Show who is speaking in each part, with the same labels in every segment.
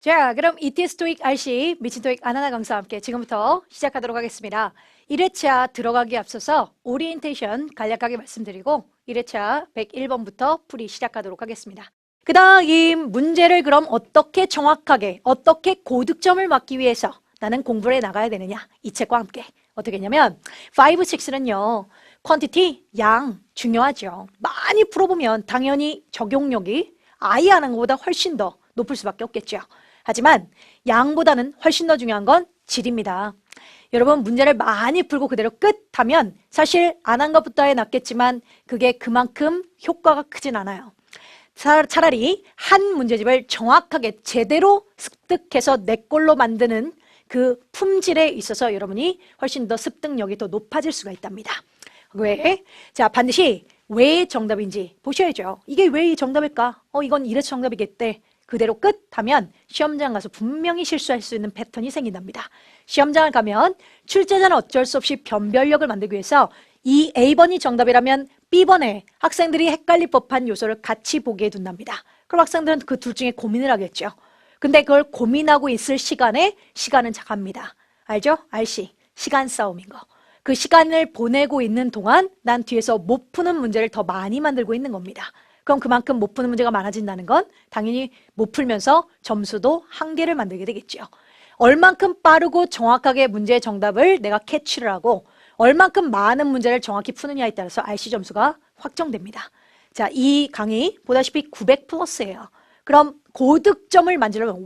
Speaker 1: 자, 그럼 ETS 토익 RC 미친 토익 아나나 강사와 함께 지금부터 시작하도록 하겠습니다. 1회차 들어가기에 앞서서 오리엔테이션 간략하게 말씀드리고 1회차 101번부터 풀이 시작하도록 하겠습니다. 그 다음 문제를 그럼 어떻게 정확하게 어떻게 고득점을 막기 위해서 나는 공부를 해나가야 되느냐, 이 책과 함께 어떻게 했냐면 5, 6는요 퀀티티, 양 중요하죠. 많이 풀어보면 당연히 적용력이 아예 안 한 것보다 훨씬 더 높을 수밖에 없겠죠. 하지만 양보다는 훨씬 더 중요한 건 질입니다. 여러분 문제를 많이 풀고 그대로 끝 하면 사실 안 한 것부터야 낫겠지만 그게 그만큼 효과가 크진 않아요. 차라리 한 문제집을 정확하게 제대로 습득해서 내 걸로 만드는 그 품질에 있어서 여러분이 훨씬 더 습득력이 더 높아질 수가 있답니다. 왜? 자, 반드시 왜 정답인지 보셔야죠. 이게 왜 정답일까? 이건 이래서 정답이겠대. 그대로 끝 하면 시험장 가서 분명히 실수할 수 있는 패턴이 생긴답니다. 시험장을 가면 출제자는 어쩔 수 없이 변별력을 만들기 위해서 이 A번이 정답이라면 B번에 학생들이 헷갈릴 법한 요소를 같이 보게 해둔답니다. 그럼 학생들은 그 둘 중에 고민을 하겠죠. 근데 그걸 고민하고 있을 시간에 시간은 작합니다. 알죠? RC, 시간 싸움인 거. 그 시간을 보내고 있는 동안 난 뒤에서 못 푸는 문제를 더 많이 만들고 있는 겁니다. 그럼 그만큼 못 푸는 문제가 많아진다는 건 당연히 못 풀면서 점수도 한계를 만들게 되겠죠. 얼만큼 빠르고 정확하게 문제의 정답을 내가 캐치를 하고 얼만큼 많은 문제를 정확히 푸느냐에 따라서 RC 점수가 확정됩니다. 자, 이 강의 보다시피 900 플러스예요. 그럼 고득점을 만들려면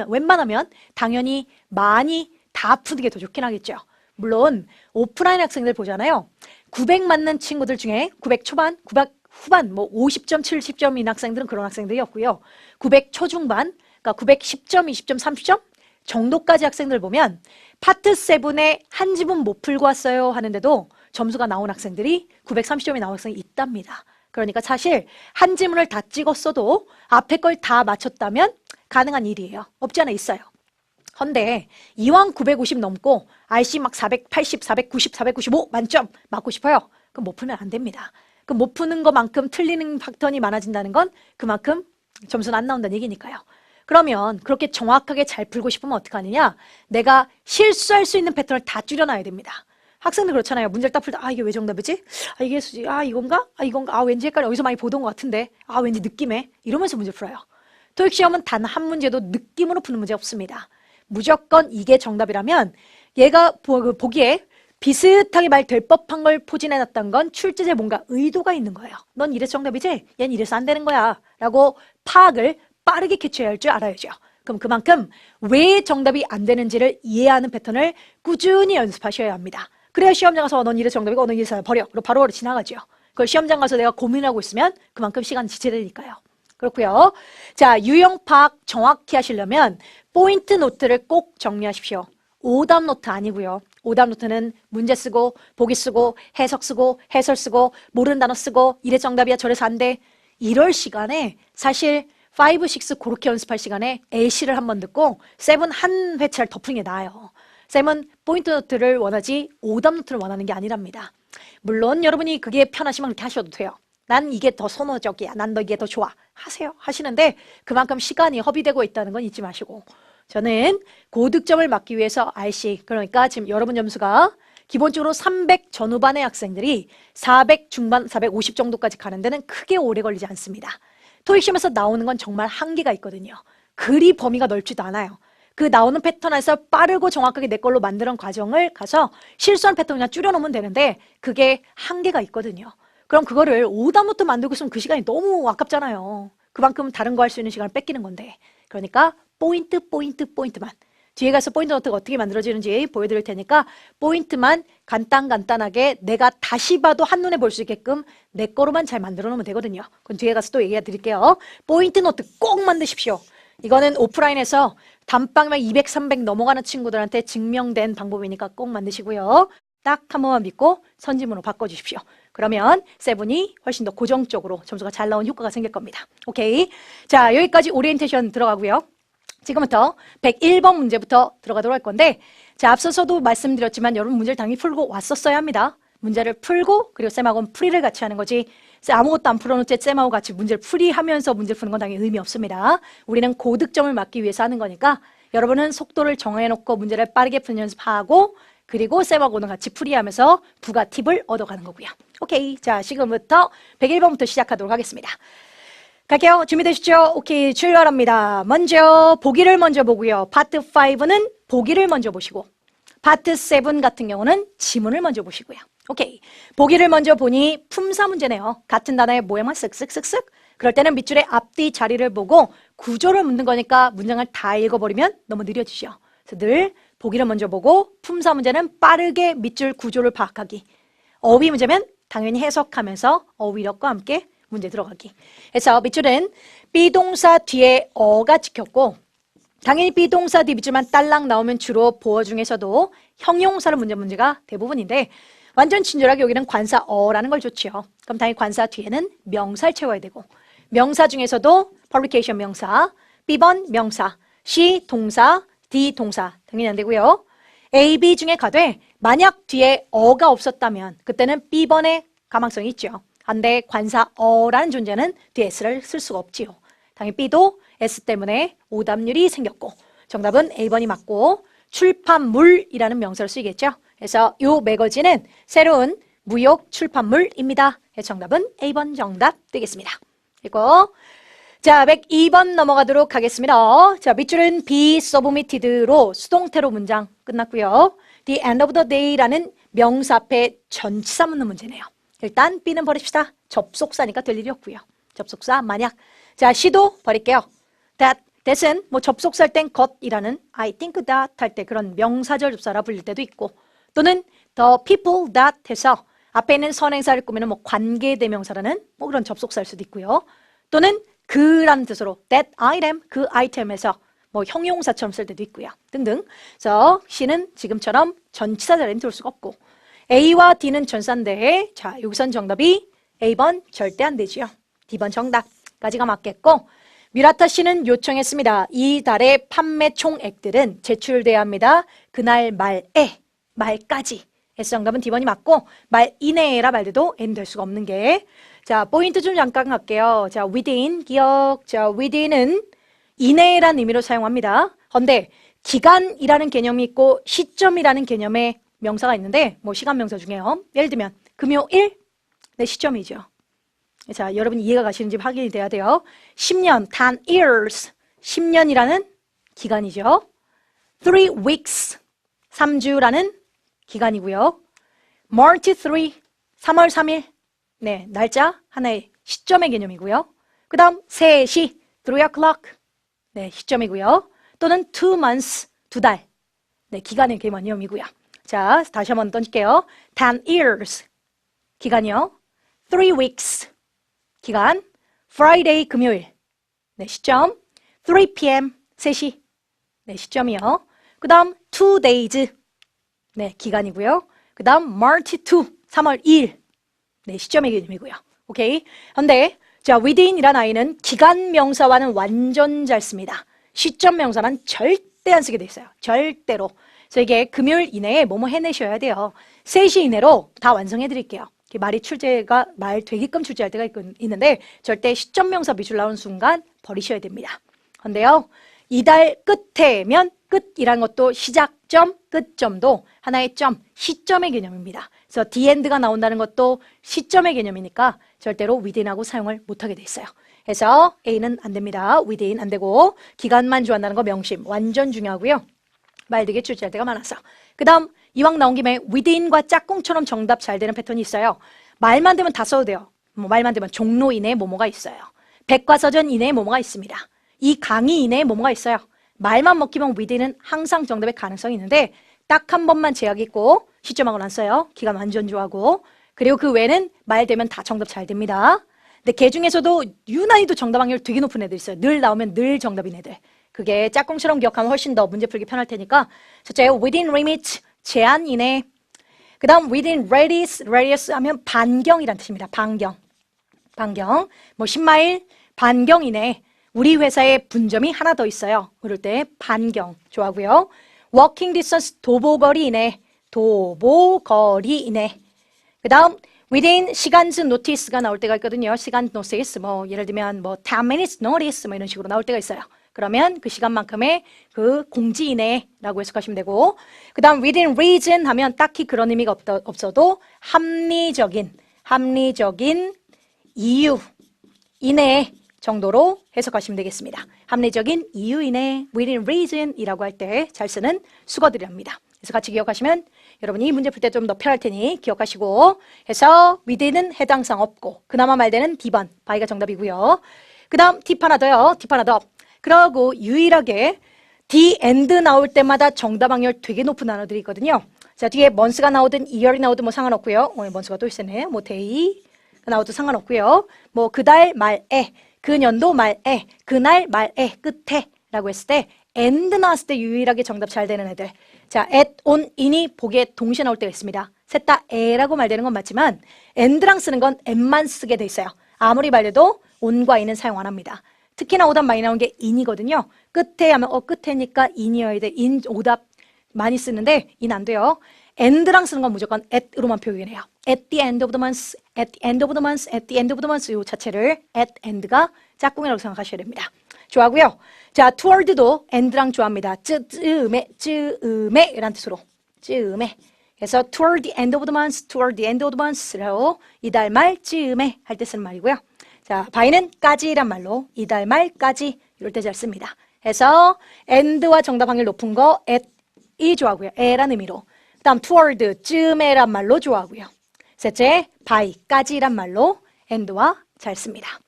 Speaker 1: 웬만하면 당연히 많이 다 푸는 게 더 좋긴 하겠죠. 물론 오프라인 학생들 보잖아요. 900 맞는 친구들 중에 900 초반, 900 후반, 50점, 70점인 학생들은 그런 학생들이었고요. 900 초중반, 그러니까 910점, 20점, 30점 정도까지 학생들 보면 파트 7에 한 지문 못 풀고 왔어요 하는데도 점수가 나온 학생들이 930점이 나온 학생이 있답니다. 그러니까 사실 한 지문을 다 찍었어도 앞에 걸 다 맞췄다면 가능한 일이에요. 없지 않아 있어요. 헌데 이왕 950 넘고 RC 막 480, 490, 495 만점 맞고 싶어요. 그럼 못 풀면 안 됩니다. 그럼 못 푸는 것만큼 틀리는 패턴이 많아진다는 건 그만큼 점수는 안 나온다는 얘기니까요. 그러면 그렇게 정확하게 잘 풀고 싶으면 어떻게 하느냐? 내가 실수할 수 있는 패턴을 다 줄여놔야 됩니다. 학생들 그렇잖아요. 문제를 딱 풀 때 이게 왜 정답이지? 이게 수지? 이건가? 이건가? 왠지 헷갈려. 어디서 많이 보던 것 같은데. 왠지 느낌에. 이러면서 문제 풀어요. 토익 시험은 단 한 문제도 느낌으로 푸는 문제 없습니다. 무조건 이게 정답이라면 얘가 보기에 비슷하게 말 될 법한 걸 포진해놨던 건 출제자에 뭔가 의도가 있는 거예요. 넌 이래서 정답이지? 얜 이래서 안 되는 거야. 라고 파악을 빠르게 캐치해야 할 줄 알아야죠. 그럼 그만큼 왜 정답이 안 되는지를 이해하는 패턴을 꾸준히 연습하셔야 합니다. 그래야 시험장 가서 넌 이래서 정답이고 넌 이래서 버려. 그리고 바로바로 지나가죠. 그걸 시험장 가서 내가 고민하고 있으면 그만큼 시간 지체되니까요. 그렇고요. 자, 유형 파악 정확히 하시려면 포인트 노트를 꼭 정리하십시오. 오답 노트 아니고요. 오답 노트는 문제 쓰고 보기 쓰고 해석 쓰고 해설 쓰고 모르는 단어 쓰고 이래 정답이야 저래서 안 돼. 이럴 시간에 사실 5, 6 그렇게 연습할 시간에 A씨를 한번 듣고 7 한 회차를 덮는 게 나아요. 7 포인트 노트를 원하지 오답 노트를 원하는 게 아니랍니다. 물론 여러분이 그게 편하시면 그렇게 하셔도 돼요. 난 이게 더 선호적이야. 난 이게 더 좋아. 하세요. 하시는데 그만큼 시간이 허비되고 있다는 건 잊지 마시고 저는 고득점을 막기 위해서 RC, 그러니까 지금 여러분 점수가 기본적으로 300 전후반의 학생들이 400 중반, 450 정도까지 가는 데는 크게 오래 걸리지 않습니다. 토익 시험에서 나오는 건 정말 한계가 있거든요. 그리 범위가 넓지도 않아요. 그 나오는 패턴에서 빠르고 정확하게 내 걸로 만드는 과정을 가서 실수한 패턴 그냥 줄여놓으면 되는데 그게 한계가 있거든요. 그럼 그거를 오답 노트 만들고 있으면 그 시간이 너무 아깝잖아요. 그만큼 다른 거 할 수 있는 시간을 뺏기는 건데. 그러니까 포인트만. 뒤에 가서 포인트 노트가 어떻게 만들어지는지 보여드릴 테니까 포인트만 간단하게 내가 다시 봐도 한눈에 볼 수 있게끔 내 거로만 잘 만들어 놓으면 되거든요. 그럼 뒤에 가서 또 얘기해 드릴게요. 포인트 노트 꼭 만드십시오. 이거는 오프라인에서 단방면 200, 300 넘어가는 친구들한테 증명된 방법이니까 꼭 만드시고요. 딱 한 번만 믿고 선지문으로 바꿔주십시오. 그러면 7이 훨씬 더 고정적으로 점수가 잘 나온 효과가 생길 겁니다. 오케이. 자, 여기까지 오리엔테이션 들어가고요. 지금부터 101번 문제부터 들어가도록 할 건데 자, 앞서서도 말씀드렸지만 여러분 문제를 당연히 풀고 왔었어야 합니다. 문제를 풀고 그리고 쌤하고는 풀이를 같이 하는 거지 아무것도 안 풀어놓은 채 쌤하고 같이 문제를 풀이하면서 문제를 푸는 건 당연히 의미 없습니다. 우리는 고득점을 맞기 위해서 하는 거니까 여러분은 속도를 정해놓고 문제를 빠르게 푸는 연습하고 그리고 쌤하고는 같이 풀이하면서 부가 팁을 얻어가는 거고요. 오케이. 자, 지금부터 101번부터 시작하도록 하겠습니다. 갈게요. 준비되시죠? 오케이. 출발합니다. 먼저 보기를 먼저 보고요. 파트 5는 보기를 먼저 보시고 파트 7 같은 경우는 지문을 먼저 보시고요. 오케이. 보기를 먼저 보니 품사 문제네요. 같은 단어의 모양만 쓱쓱쓱쓱. 그럴 때는 밑줄의 앞뒤 자리를 보고 구조를 묻는 거니까 문장을 다 읽어버리면 너무 느려지죠. 그래서 늘 보기를 먼저 보고 품사 문제는 빠르게 밑줄 구조를 파악하기. 어휘 문제면 당연히 해석하면서 어휘력과 함께 문제 들어가기. 그래서 밑줄은 비동사 뒤에 어가 찍혔고 당연히 비동사 뒤 밑줄만 딸랑 나오면 주로 보어 중에서도 형용사로 문제가 대부분인데 완전 친절하게 여기는 관사 어라는 걸 줬죠. 그럼 당연히 관사 뒤에는 명사를 채워야 되고 명사 중에서도 publication 명사, B번 명사, C 동사, D 동사 당연히 안 되고요. A, B 중에 가되 만약 뒤에 어가 없었다면 그때는 B번의 가망성이 있죠. 한데 관사 어라는 존재는 뒤에 S를 쓸 수가 없지요. 당연히 B도 S 때문에 오답률이 생겼고 정답은 A번이 맞고 출판물이라는 명사를 쓰이겠죠. 그래서 이 매거진은 새로운 무역 출판물입니다. 정답은 A번 정답 되겠습니다. 그리고 자 102번 넘어가도록 하겠습니다. 자 밑줄은 be submitted로 수동태로 문장 끝났고요. The end of the day라는 명사 앞에 전치사 묻는 문제네요. 일단 B는 버립시다. 접속사니까 될 일이 없고요. 접속사 만약 자 C도 버릴게요. that은 뭐 접속사일 땐 것이라는 I think that 할 때 그런 명사절 접사라 불릴 때도 있고 또는 the people that 해서 앞에 있는 선행사를 꾸미는 뭐 관계대명사라는 뭐 그런 접속사일 수도 있고요. 또는 그라는 뜻으로 that item 그 아이템에서 뭐 형용사처럼 쓸 때도 있고요. 등등. 그래서 C는 지금처럼 전치사 자리는 들어올 수가 없고 A와 D는 전사인데 자 여기선 정답이 A번 절대 안 되지요. D번 정답까지가 맞겠고 뮤라타 씨는 요청했습니다. 이 달의 판매 총액들은 제출돼야 합니다. 그날 말까지. S 정답은 D번이 맞고 말 이내라 말돼도 N 될 수가 없는 게 자 포인트 좀 잠깐 갈게요. 자 within 기억 자 within은 이내라는 의미로 사용합니다. 그런데 기간이라는 개념이 있고 시점이라는 개념의 명사가 있는데 뭐 시간 명사 중에요. 예를 들면 금요일 네 시점이죠. 자 여러분 이해가 가시는지 확인이 돼야 돼요. 10년 10 years 10년이라는 기간이죠. 3 weeks 3주라는 기간이고요. March 3 3월 3일 네 날짜 하나의 시점의 개념이고요. 그 다음 3시 3 o'clock 네 시점이고요. 또는 2 months 2달 네 기간의 개념이고요. 자 다시 한번 던질게요. 10 years 기간이요. 3 weeks 기간 Friday 금요일 네 시점 3 p.m. 3시 네 시점이요. 그 다음 2 days 네 기간이고요. 그 다음 March 2 3월 2일 네 시점의 개념이고요. 오케이. 근데 자 within이란 아이는 기간 명사와는 완전 잘 씁니다. 시점 명사만 절대 안 쓰게 돼 있어요. 절대로. 그래서 이게 금요일 이내에 뭐뭐 해내셔야 돼요. 3시 이내로 다 완성해 드릴게요. 말이 출제가 말 되게끔 출제할 때가 있는데 절대 시점 명사 밑줄 나오는 순간 버리셔야 됩니다. 근데요. 이달 끝에면 끝이란 것도 시작점, 끝점도 하나의 점, 시점의 개념입니다. 그래서 the end가 나온다는 것도 시점의 개념이니까 절대로 within하고 사용을 못하게 돼 있어요. 그래서 A는 안 됩니다. within 안 되고 기간만 좋아한다는 거 명심 완전 중요하고요. 말 되게 출제할 때가 많았어. 그 다음 이왕 나온 김에 within과 짝꿍처럼 정답 잘 되는 패턴이 있어요. 말만 되면 다 써도 돼요. 뭐 말만 되면 종로 이내에 뭐뭐가 있어요. 백과사전 이내에 뭐뭐가 있습니다. 이 강의 이내에 뭐뭐가 있어요. 말만 먹히면 within은 항상 정답의 가능성이 있는데 딱 한 번만 제약이 있고 시점하고는 안 써요. 기간 완전 좋아하고 그리고 그 외에는 말 되면 다 정답 잘 됩니다. 근데 걔 중에서도 유난히도 정답 확률 되게 높은 애들 있어요. 늘 나오면 늘 정답인 애들. 그게 짝꿍처럼 기억하면 훨씬 더 문제 풀기 편할 테니까 첫째 within limit 제한 이내 그 다음 within radius 하면 반경이란 뜻입니다. 반경 뭐 10마일 반경 이내 우리 회사에 분점이 하나 더 있어요. 그럴 때 반경 좋아하고요. walking distance 도보거리 이내 그 다음 within 시간즈 notice가 나올 때가 있거든요. 시간 notice, 뭐 예를 들면 뭐 10 minutes notice 뭐 이런 식으로 나올 때가 있어요. 그러면 그 시간만큼의 그 공지 이내라고 해석하시면 되고, 그 다음 within reason 하면 딱히 그런 의미가 없어도 합리적인 이유 이내 정도로 해석하시면 되겠습니다. 합리적인 이유 이내 within reason이라고 할 때 잘 쓰는 수거들이랍니다. 그래서 같이 기억하시면 여러분이 문제 풀 때 좀 더 편할 테니 기억하시고, 해서 within은 해당사항 없고 그나마 말되는 B번 by가 정답이고요. 그 다음 팁 하나 더요. 팁 하나 더. 그러고 유일하게 the and 나올 때마다 정답 확률 되게 높은 단어들이 있거든요. 자, 뒤에 months가 나오든 year이 나오든 뭐 상관없고요. months가 또 있었네. 뭐 day 나오도 상관없고요. 뭐 그달 말에, 그 년도 말에, 그날 말에, 끝에 라고 했을 때 and 나왔을 때 유일하게 정답 잘 되는 애들. 자, at, on, in이 보기에 동시에 나올 때가 있습니다. 셋 다 에라고 말되는 건 맞지만 and랑 쓰는 건 n만 쓰게 돼 있어요. 아무리 말해도 on과 in은 사용 안 합니다. 특히나 오답 많이 나온 게 in이거든요. 끝에 하면 끝에니까 in이어야 돼. in 오답 많이 쓰는데 in 안 돼요. and랑 쓰는 건 무조건 at으로만 표현해요. at the end of the month, at the end of the month, at the end of the month 이 자체를 at and가 짝꿍이라고 생각하셔야 됩니다. 좋아하고요. 자, toward도 and랑 좋아합니다. 즈음에 이란 뜻으로. 즈음에. 그래서 toward the end of the month, toward the end of the month라고 이달 말 즈음에 할 때 쓰는 말이고요. 자, by는 까지란 말로 이달 말까지 이럴 때 잘 씁니다. 해서 and와 정답 확률 높은 거 at이 좋아하고요. 에란 의미로. 다음 toward, 즈음에란 말로 좋아하고요. 셋째, by까지란 말로 and와 잘 씁니다.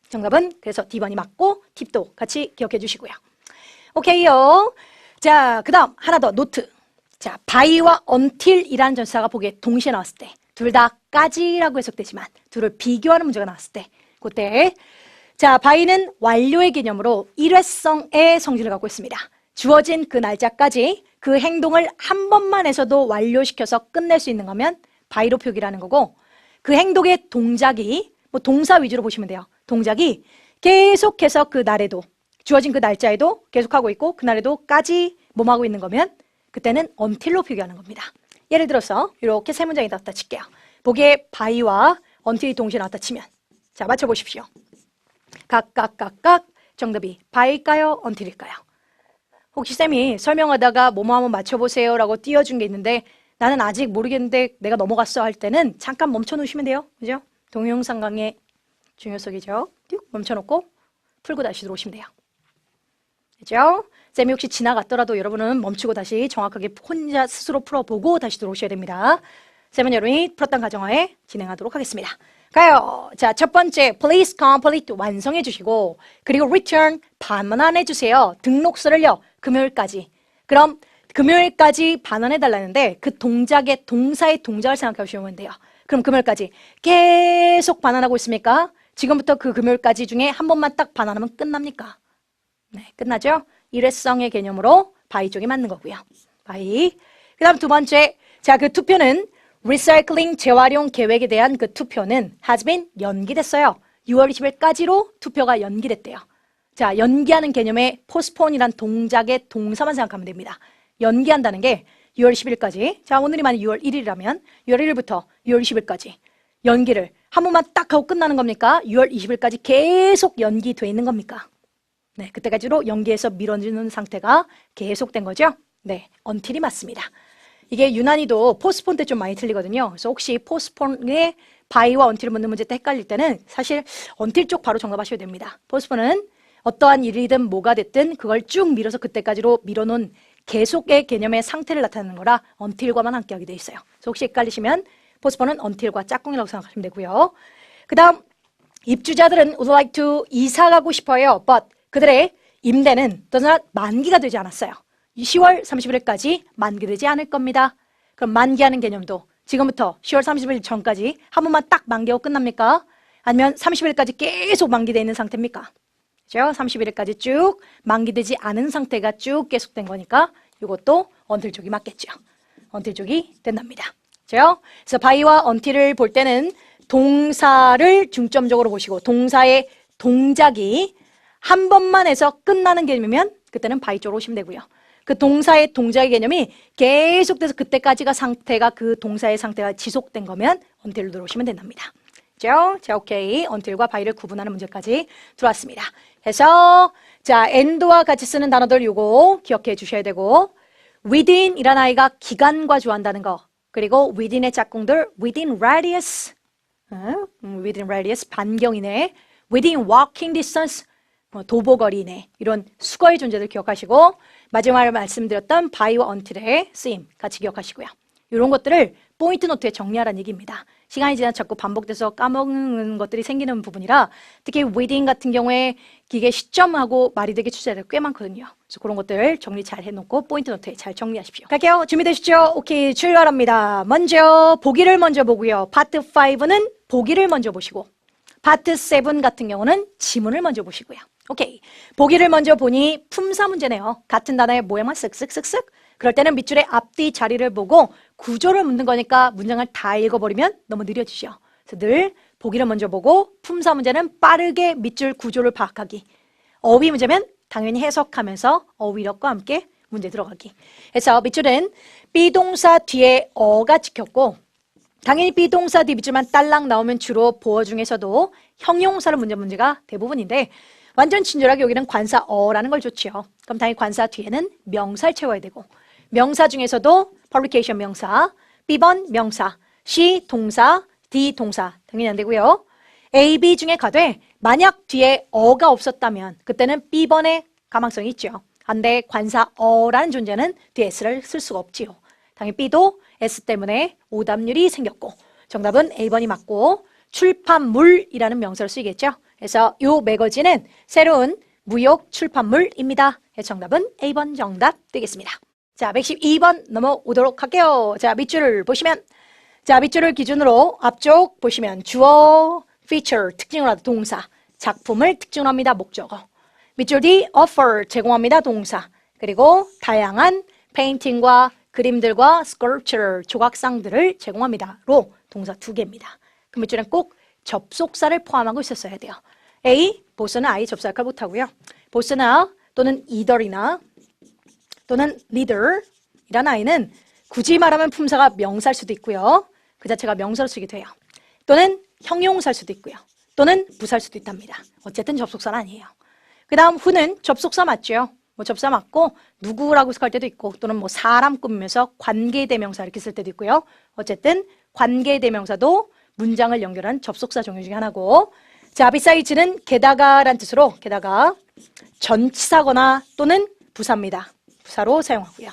Speaker 1: 정답은 그래서 D번이 맞고 팁도 같이 기억해 주시고요. 오케이요. 자, 그 다음 하나 더 노트. 자, by와 until이라는 전치사가 보기에 동시에 나왔을 때 둘 다 까지라고 해석되지만 둘을 비교하는 문제가 나왔을 때 그때 자, by는 완료의 개념으로 일회성의 성질을 갖고 있습니다. 주어진 그 날짜까지 그 행동을 한 번만 해서도 완료시켜서 끝낼 수 있는 거면 by로 표기라는 거고, 그 행동의 동작이 뭐 동사 위주로 보시면 돼요. 동작이 계속해서 그 날에도 주어진 그 날짜에도 계속하고 있고 그날에도까지 몸하고 있는 거면 그때는 until로 표기하는 겁니다. 예를 들어서 이렇게 세 문장이 나왔다 칠게요. 보기에 by와 until이 동시에 나왔다 치면 자, 맞춰보십시오. 각각 정답이 by일까요? until일까요? 혹시 쌤이 설명하다가 뭐뭐 한번 맞춰보세요 라고 띄워준 게 있는데 나는 아직 모르겠는데 내가 넘어갔어 할 때는 잠깐 멈춰 놓으시면 돼요. 그죠? 동영상 강의 중요성이죠. 쭉 멈춰놓고 풀고 다시 들어오시면 돼요. 그죠? 쌤이 혹시 지나갔더라도 여러분은 멈추고 다시 정확하게 혼자 스스로 풀어보고 다시 들어오셔야 됩니다. 쌤은 여러분이 풀었던 가정하에 진행하도록 하겠습니다. 가요. 자, 첫 번째 please complete 완성해 주시고 그리고 return 반환해 주세요. 등록서를요. 금요일까지. 그럼 금요일까지 반환해 달라는데 그 동작의 동사의 동작을 생각하시면 돼요. 그럼 금요일까지 계속 반환하고 있습니까? 지금부터 그 금요일까지 중에 한 번만 딱 반환하면 끝납니까? 네, 끝나죠? 일회성의 개념으로 by 쪽이 맞는 거고요. by. 그 다음 두 번째. 자, 그 투표는 리사이클링 재활용 계획에 대한 그 투표는 has been 연기됐어요. 6월 20일까지로 투표가 연기됐대요. 자, 연기하는 개념의 postpone이란 동작의 동사만 생각하면 됩니다. 연기한다는 게 6월 10일까지. 자, 오늘이 만약 6월 1일이라면 6월 1일부터 6월 20일까지 연기를 한 번만 딱 하고 끝나는 겁니까? 6월 20일까지 계속 연기돼 있는 겁니까? 네, 그때까지로 연기해서 미뤄지는 상태가 계속된 거죠? 네, until이 맞습니다. 이게 유난히도 postpone 때 좀 많이 틀리거든요. 그래서 혹시 postpone에 by와 until을 묻는 문제 때 헷갈릴 때는 사실 until 쪽 바로 정답하셔야 됩니다. postpone은 어떠한 일이든 뭐가 됐든 그걸 쭉 밀어서 그때까지로 밀어놓은 계속의 개념의 상태를 나타내는 거라 until과만 함께하게 돼 있어요. 그래서 혹시 헷갈리시면 postpone은 until과 짝꿍이라고 생각하시면 되고요. 그 다음 입주자들은 would like to 이사 가고 싶어요. But 그들의 임대는 떠나 만기가 되지 않았어요. 10월 31일까지 만기되지 않을 겁니다. 그럼 만기하는 개념도 지금부터 10월 30일 전까지 한 번만 딱 만기하고 끝납니까? 아니면 30일까지 계속 만기되어 있는 상태입니까? 그죠? 31일까지 쭉 만기되지 않은 상태가 쭉 계속된 거니까 이것도 until 쪽이 맞겠죠. until 쪽이 된답니다. 그죠? 그래서 by와 until을 볼 때는 동사를 중점적으로 보시고 동사의 동작이 한 번만 해서 끝나는 개념이면 그때는 by 쪽으로 오시면 되고요. 그 동사의 동작의 개념이 계속돼서 그때까지가 상태가 그 동사의 상태가 지속된 거면 until로 들어오시면 된답니다. 그죠? 자, 오케이. until과 by를 구분하는 문제까지 들어왔습니다. 그래서 자, and와 같이 쓰는 단어들 요거 기억해 주셔야 되고 within이라는 아이가 기간과 주한다는 거 그리고 within의 짝꿍들 within radius within radius 반경 이내 within walking distance 도보거리 이내 이런 수거의 존재들 기억하시고 마지막으로 말씀드렸던 by와 until의 쓰임 같이 기억하시고요. 이런 것들을 포인트 노트에 정리하라는 얘기입니다. 시간이 지나 자꾸 반복돼서 까먹는 것들이 생기는 부분이라 특히 within 같은 경우에 이게 시점하고 말이 되게 출제가 꽤 많거든요. 그래서 그런 것들 정리 잘 해놓고 포인트 노트에 잘 정리하십시오. 갈게요. 준비되시죠? 오케이, 출발합니다. 먼저 보기를 먼저 보고요. 파트 5는 보기를 먼저 보시고 파트 7 같은 경우는 지문을 먼저 보시고요. 오케이, 보기를 먼저 보니 품사 문제네요. 같은 단어의 모양만 쓱쓱쓱쓱 그럴 때는 밑줄의 앞뒤 자리를 보고 구조를 묻는 거니까 문장을 다 읽어버리면 너무 느려지죠. 그래서 늘 보기를 먼저 보고 품사 문제는 빠르게 밑줄 구조를 파악하기. 어휘 문제면 당연히 해석하면서 어휘력과 함께 문제 들어가기. 그래서 밑줄은 비동사 뒤에 어가 찍혔고 당연히 비동사 뒤 밑줄만 딸랑 나오면 주로 보어 중에서도 형용사를 문제가 대부분인데 완전 친절하게 여기는 관사 어라는 걸 줬죠. 그럼 당연히 관사 뒤에는 명사를 채워야 되고 명사 중에서도 publication 명사, B번 명사, C 동사, D 동사 당연히 안 되고요. A, B 중에 가되 만약 뒤에 어가 없었다면 그때는 B번의 가망성이 있죠. 한데 관사 어라는 존재는 뒤에 S를 쓸 수가 없지요. 당연히 B도 S 때문에 오답률이 생겼고 정답은 A번이 맞고 출판물이라는 명사를 쓰이겠죠. 그래서 이 매거진은 새로운 무역 출판물입니다. 정답은 A번 정답 되겠습니다. 자, 112번 넘어오도록 할게요. 자, 밑줄을 보시면 자, 밑줄을 기준으로 앞쪽 보시면 주어, feature, 특징을 하다 동사, 작품을 특징으로 합니다. 목적어. 밑줄 뒤 offer, 제공합니다. 동사. 그리고 다양한 페인팅과 그림들과 sculpture, 조각상들을 제공합니다. 로 동사 2개입니다. 그 밑줄엔 꼭 접속사를 포함하고 있었어야 돼요. A, 보스는 I 접속할 걸 못하고요. 보스나 또는 either이나 또는 leader이라는 아이는 굳이 말하면 품사가 명사일 수도 있고요. 그 자체가 명사로 쓰기도 해요. 또는 형용사일 수도 있고요. 또는 부사일 수도 있답니다. 어쨌든 접속사는 아니에요. 그 다음 who는 접속사 맞죠? 뭐 접사 맞고 누구라고 해석할 때도 있고 또는 뭐 사람 꾸미면서 관계대명사 이렇게 쓸 때도 있고요. 어쨌든 관계대명사도 문장을 연결한 접속사 종류 중에 하나고 자, beside는 게다가란 뜻으로 게다가 전치사거나 또는 부사입니다. 부사로 사용하고요.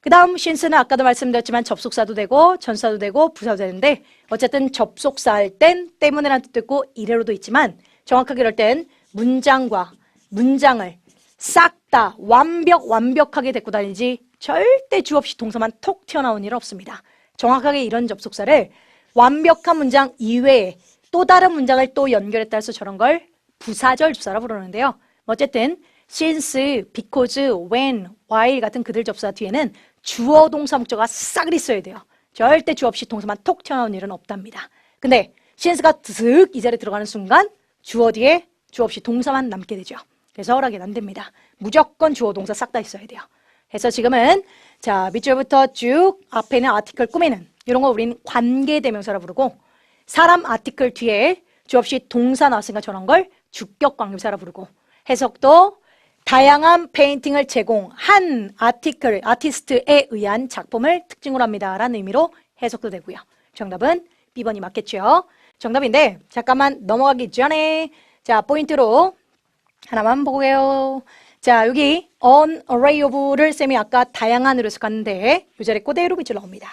Speaker 1: 그 다음 since는 아까도 말씀드렸지만 접속사도 되고 전사도 되고 부사도 되는데 어쨌든 접속사 할 땐 때문에라는 뜻도 있고 이래로도 있지만 정확하게 이럴 땐 문장과 문장을 싹 다 완벽하게 데리고 다니지 절대 주 없이 동사만 톡 튀어나온 일은 없습니다. 정확하게 이런 접속사를 완벽한 문장 이외에 또 다른 문장을 또 연결했다 해서 저런 걸 부사절 주사라 부르는데요. 어쨌든 since, because, when, while 같은 그들 접수사 뒤에는 주어 동사 목적어가 싹 있어야 돼요. 절대 주 없이 동사만 톡 튀어나온 일은 없답니다. 근데 since가 슥 이 자리에 들어가는 순간 주어 뒤에 주 없이 동사만 남게 되죠. 그래서 허락이 안 됩니다. 무조건 주어 동사 싹 다 있어야 돼요. 그래서 지금은 자 밑줄부터 쭉 앞에 있는 아티클 꾸미는 이런 거 우리는 관계대명사라 부르고 사람 아티클 뒤에 주 없이 동사 나왔으니까 저런 걸 주격 관계사라 부르고 해석도 다양한 페인팅을 제공한 아티클, 아티스트에 의한 작품을 특징으로 합니다. 라는 의미로 해석도 되고요. 정답은 B번이 맞겠죠. 정답인데 잠깐만 넘어가기 전에 자 포인트로 하나만 보고요. 자 여기 on array of를 쌤이 아까 다양한으로 해석하는데 이 자리에 그대로 밑줄 넣습니다.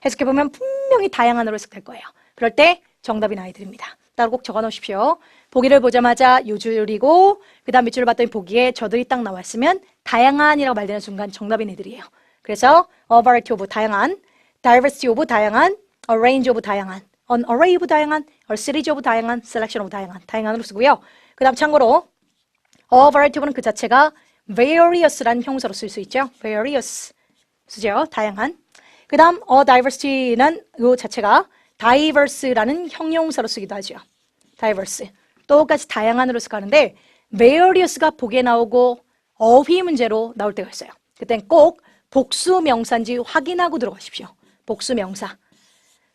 Speaker 1: 해석해보면 분명히 다양한으로 해석될 거예요. 그럴 때 정답이 나와야 됩니다. 따로 꼭 적어 놓으십시오. 보기를 보자마자 요 줄이고 그 다음 밑줄을 봤더니 보기에 저들이 딱 나왔으면 다양한이라고 말되는 순간 정답인 애들이에요. 그래서 a variety of 다양한, diversity of 다양한, a range of 다양한, an array of 다양한, a series of 다양한, selection of 다양한, 다양한으로 쓰고요. 그 다음 참고로 a variety of는 그 자체가 various라는 형용사로 쓸 수 있죠. various 쓰죠. 다양한. 그 다음 a diversity는 이 자체가 diverse라는 형용사로 쓰기도 하죠. diverse. 똑같이 다양한으로 쓰는데 various가 보기에 나오고 어휘 문제로 나올 때가 있어요. 그땐 꼭 복수 명사인지 확인하고 들어가십시오. 복수 명사.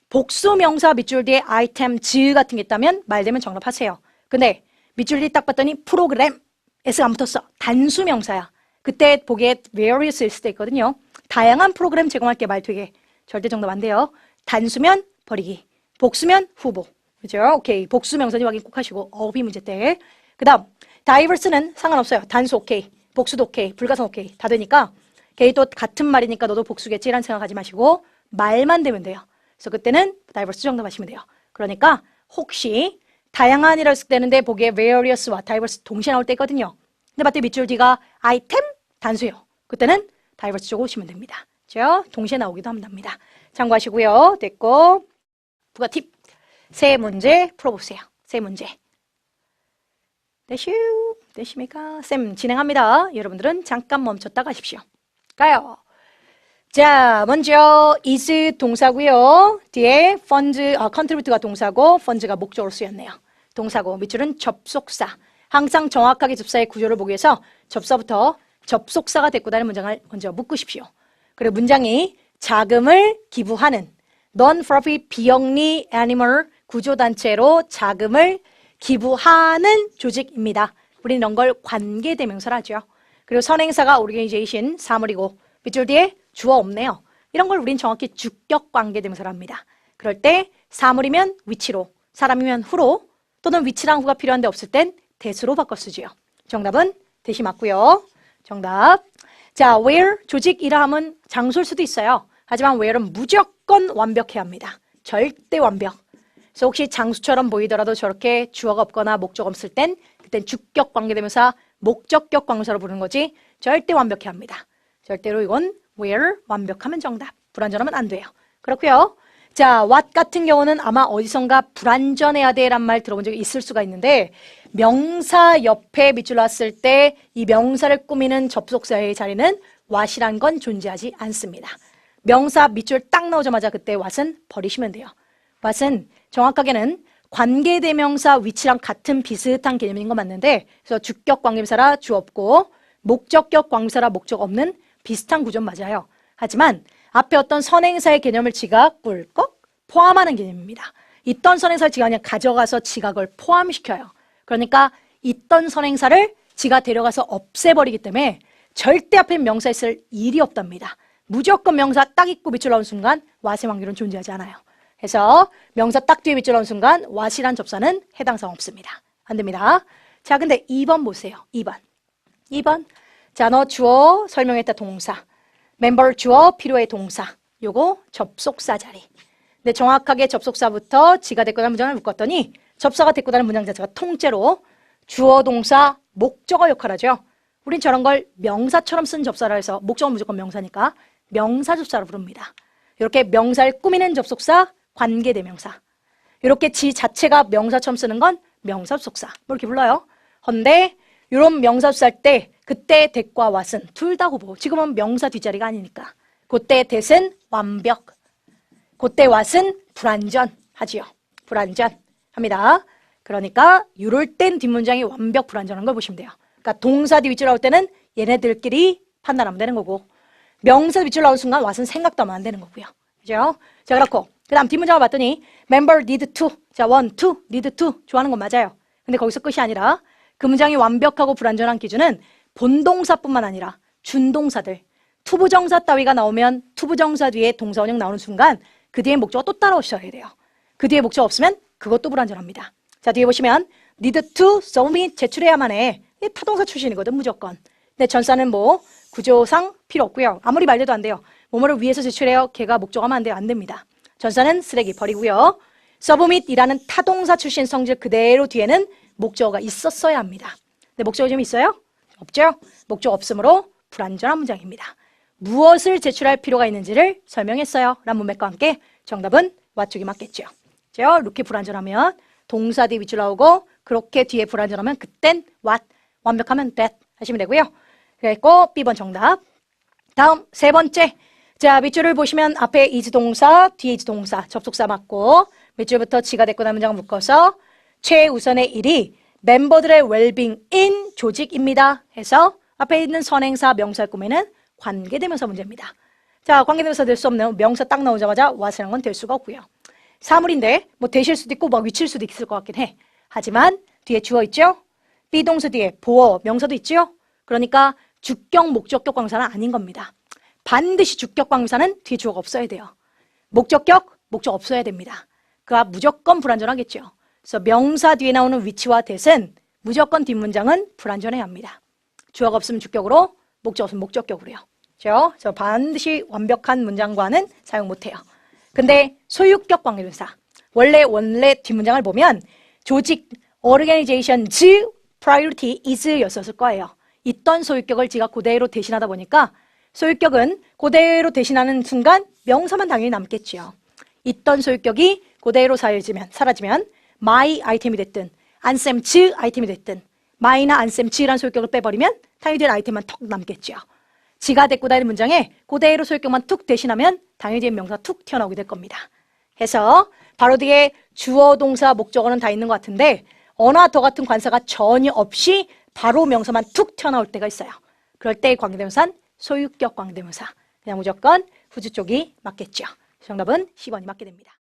Speaker 1: 복수 명사 밑줄 뒤에 items 같은 게 있다면 말되면 정답하세요. 근데 밑줄 뒤 딱 봤더니 프로그램 S가 안 붙었어. 단수 명사야. 그때 보기에 various일 수도 있거든요. 다양한 프로그램 제공할게 말 되게 절대 정답 안 돼요. 단수면 버리기. 복수면 후보. 그죠? 오케이. 복수 명사인지 확인 꼭 하시고 어휘 문제 때. 그 다음 diverse는 상관없어요. 단수 오케이. 복수도 오케이. 불가산 오케이. 다 되니까 걔 또 같은 말이니까 너도 복수겠지라는 생각하지 마시고 말만 되면 돼요. 그래서 그때는 diverse 정답 하시면 돼요. 그러니까 혹시 다양한이라 했을 때는데 보기에 various와 diverse 동시에 나올 때 있거든요. 근데 맞대 밑줄 뒤가 item 단수요. 그때는 diverse 쪽 오시면 됩니다. 그죠? 동시에 나오기도 합니다. 참고하시고요. 됐고 부가 팁. 세 문제 풀어보세요. 세 문제. 되십니까? 쌤 진행합니다. 여러분들은 잠깐 멈췄다 가십시오. 가요. 자, 먼저 is 동사고요. 뒤에 contribute가 동사고 funds가 목적으로 쓰였네요. 동사고 밑줄은 접속사. 항상 정확하게 접사의 구조를 보기 위해서 접사부터 접속사가 됐고다는 문장을 먼저 묶으십시오. 그리고 문장이 자금을 기부하는 non-profit 비영리 애니멀 구조단체로 자금을 기부하는 조직입니다. 우리는 이런 걸 관계대명사로 하죠. 그리고 선행사가 organization, 사물이고 밑줄 뒤에 주어 없네요. 이런 걸 우린 정확히 주격 관계대명사로 합니다. 그럴 때 사물이면 위치로, 사람이면 후로, 또는 위치랑 후가 필요한데 없을 땐 대수로 바꿔 쓰지요. 정답은 대시 맞고요. 정답. 자, where 조직 이라함은 장소일 수도 있어요. 하지만 where는 무조건 완벽해야 합니다. 절대 완벽. 그래서 혹시 장수처럼 보이더라도 저렇게 주어가 없거나 목적 없을 땐 그땐 주격 관계대명사, 목적격 관계사로 부르는 거지 절대 완벽해야 합니다. 절대로 이건 where 완벽하면 정답. 불완전하면 안 돼요. 그렇고요. 자, what 같은 경우는 아마 어디선가 불완전해야 돼란 말 들어본 적이 있을 수가 있는데 명사 옆에 밑줄 놨을 때 이 명사를 꾸미는 접속사의 자리는 what이란 건 존재하지 않습니다. 명사 밑줄 딱 나오자마자 그때 what은 버리시면 돼요. what은 정확하게는 관계대명사 위치랑 같은 비슷한 개념인 건 맞는데 그래서 주격 관계대명사라 주 없고 목적격 관계대명사라 목적 없는 비슷한 구조는 맞아요. 하지만 앞에 어떤 선행사의 개념을 지가 꿀꺽 포함하는 개념입니다. 있던 선행사를 지가 그냥 가져가서 지가 그걸 포함시켜요. 그러니까 있던 선행사를 지가 데려가서 없애버리기 때문에 절대 앞에 명사에 쓸 일이 없답니다. 무조건 명사 딱 있고 밑줄 나오는 순간 what의 확률은 존재하지 않아요. 그래서 명사 딱 뒤에 밑줄 나오는 순간 what이란 접사는 해당 사항 없습니다. 안 됩니다. 자, 근데 2번 보세요. 2번. 자, 너 주어 설명했다 동사. 멤버 주어 필요의 동사. 요거 접속사 자리. 근데 정확하게 접속사부터 지가 됐거나 문장을 묶었더니 접사가 됐고다는 문장 자체가 통째로 주어 동사 목적어 역할하죠. 우린 저런 걸 명사처럼 쓴 접사라 해서 목적은 무조건 명사니까 명사 접사로 부릅니다. 이렇게 명사를 꾸미는 접속사 관계대명사. 이렇게 지 자체가 명사처럼 쓰는 건 명사 접속사. 뭐 이렇게 불러요. 헌데 이런 명사 접사할 때 그때 that과 what은 둘 다 후보. 지금은 명사 뒷자리가 아니니까. 그때 that은 완벽. 그때 what은 불완전 하지요. 불완전 합니다. 그러니까 이럴 땐 뒷문장이 완벽 불완전한 걸 보시면 돼요. 그러니까 동사 뒤 밑줄 나올 때는 얘네들끼리 판단하면 되는 거고 명사 밑줄 나오는 순간 what은 생각도 하면 안 되는 거고요. 그죠? 자, 그렇고 그 다음 뒷문장을 봤더니 member need to. 자, want to, need to 좋아하는 건 맞아요. 근데 거기서 끝이 아니라 그 문장이 완벽하고 불완전한 기준은 본동사뿐만 아니라 준동사들 투부정사 따위가 나오면 투부정사 뒤에 동사원형 나오는 순간 그 뒤에 목적어 또 따라오셔야 돼요. 그 뒤에 목적 없으면 그것도 불완전합니다. 자, 뒤에 보시면 need to submit 제출해야만 해. 이게 타동사 출신이거든 무조건. 근데 전사는 뭐 구조상 필요 없고요. 아무리 말려도 안 돼요. 뭐뭐를 위해서 제출해요. 걔가 목적어하면 안 돼요. 안 됩니다. 전사는 쓰레기 버리고요. submit이라는 타동사 출신 성질 그대로 뒤에는 목적어가 있었어야 합니다. 근데 목적어 좀 있어요? 없죠? 목적어 없으므로 불완전한 문장입니다. 무엇을 제출할 필요가 있는지를 설명했어요. 라는 문맥과 함께 정답은 what 쪽이 맞겠죠. 그죠? 이렇게 불완전하면 동사 뒤에 밑줄 나오고 그렇게 뒤에 불완전하면 그땐 what, 완벽하면 that 하시면 되고요. 그리고 B번 정답. 다음 세 번째. 자, 밑줄을 보시면 앞에 is 동사, 뒤에 is 동사, 접속사 맞고 밑줄부터 지가 됐거나 문장을 묶어서 최우선의 일이 멤버들의 웰빙인 조직입니다. 해서 앞에 있는 선행사 명사를 꾸미는 관계대명사 문제입니다. 자, 관계대명사 될 수 없는 명사 딱 나오자마자 what이라는 건 될 수가 없고요. 사물인데 뭐 되실 수도 있고 막 위치일 수도 있을 것 같긴 해. 하지만 뒤에 주어 있죠? 비동사 뒤에 보어 명사도 있죠? 그러니까 주격 목적격 관계사는 아닌 겁니다. 반드시 주격 관계사는 뒤에 주어가 없어야 돼요. 목적격 목적 없어야 됩니다. 그가 무조건 불완전하겠죠. 그래서 명사 뒤에 나오는 위치와 that은 무조건 뒷문장은 불완전해야 합니다. 주어가 없으면 주격으로, 목적 없으면 목적격으로요. 그래서 반드시 완벽한 문장과는 사용 못해요. 근데 소유격 관계대명사, 원래 뒷문장을 보면 조직, organization's priority is 였었을 거예요. 있던 소유격을 지가 그대로 대신하다 보니까 소유격은 그대로 대신하는 순간 명사만 당연히 남겠죠. 있던 소유격이 그대로 사라지면 my 아이템이 됐든 ansem's 아이템이 됐든 my나 ansem's라는 소유격을 빼버리면 당연히 된 아이템만 턱 남겠죠. 지가 데리고 다니는 문장에 그대로 소유격만 툭 대신하면 당연히 된 명사 툭 튀어나오게 될 겁니다. 해서 바로 뒤에 주어, 동사, 목적어는 다 있는 것 같은데 어나 더 같은 관사가 전혀 없이 바로 명사만 툭 튀어나올 때가 있어요. 그럴 때 관계대명사는 소유격 관계대명사. 그냥 무조건 후주 쪽이 맞겠죠. 정답은 10번이 맞게 됩니다.